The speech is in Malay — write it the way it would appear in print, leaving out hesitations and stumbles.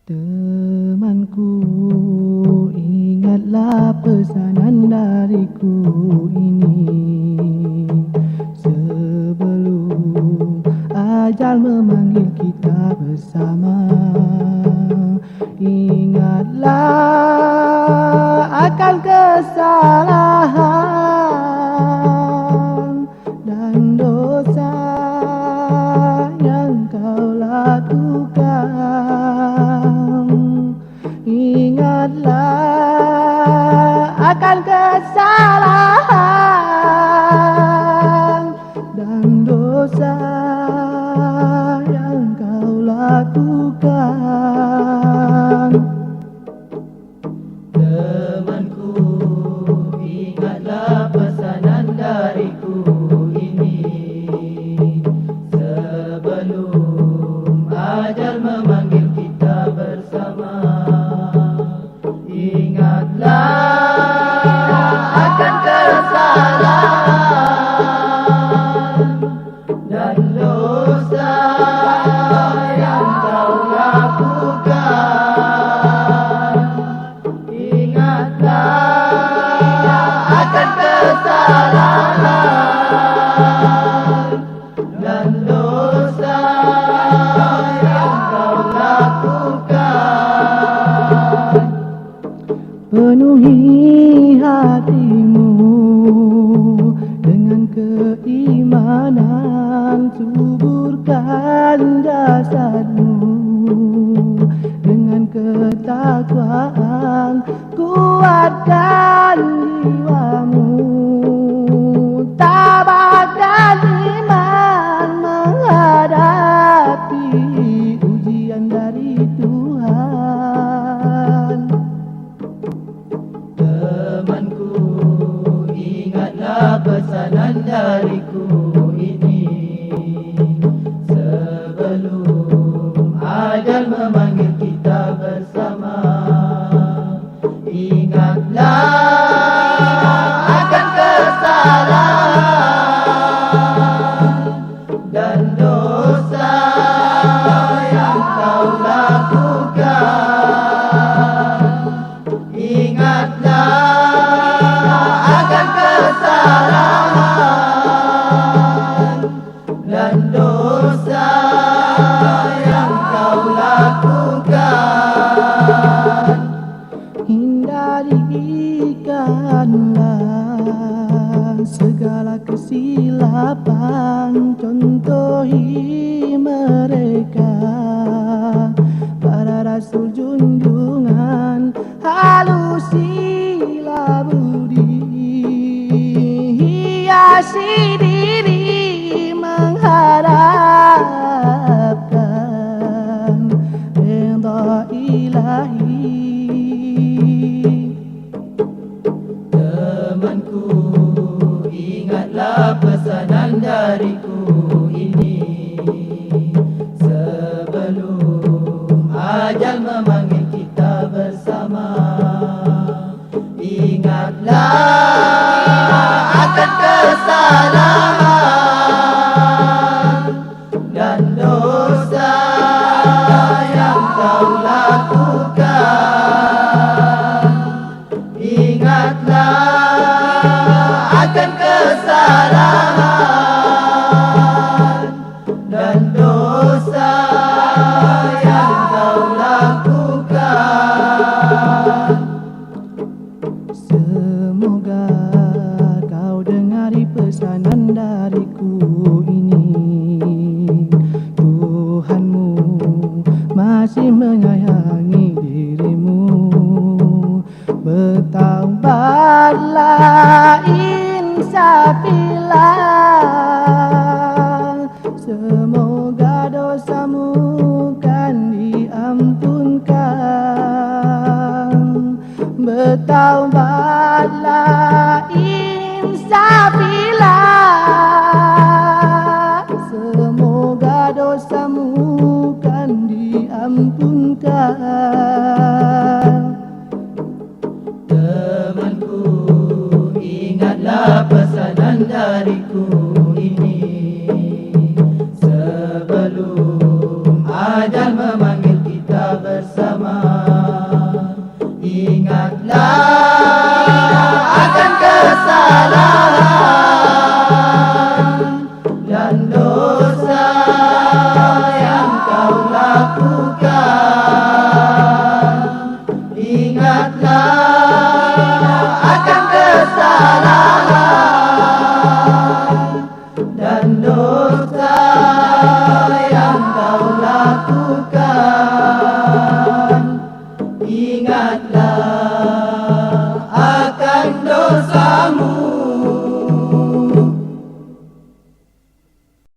Temanku, ingatlah pesanan dariku ini. Sebelum ajal memanggil kita bersama, ingatlah akan kesalahan dan dosa yang kau lakukan. Ingatlah akan kesalahan dan dosa yang kau lakukan. Temanku, ingatlah pesanan dariku ini. Sebelum ajal memanggil kita bersama, ingatlah akan kesalahan dan dosa yang kau lakukan. Ingatlah akan kesalahan dan dosa yang kau lakukan. Penuhi hatimu dengan keimanan, suburkan jasadmu dengan ketakwaan, kuatkan jiwamu, tabahkan iman menghadapi ujian dari Tuhan. Temanku, ingatlah pesanan dariku ini. Sebelum ajal memanggil kita bersama, ingatlah akan kesalahan dan dosa yang kau lakukan. Ingatlah akan kesalahan dan dosa yang kau lakukan. Hindarikanlah segala kesilapan, contohi mereka para rasul junjungan, halusilah budi, hiasi diri mengharapkan ridha ilahi. Temanku, ingatlah pesanan dariku ini. Sebelum ajal memanggil kita bersama, ingatlah akan kesalahan dan dosa yang kau lakukan. Ingatlah akan kesalahan dan dosa yang kau lakukan. Semoga kau dengari pesanan dariku ini. Tuhanmu masih menyayangi dirimu. Bertaubatlah, insafilah, semoga dosamu kan diampunkan. Bertaubatlah, insafilah, semoga dosamu kan diampunkan.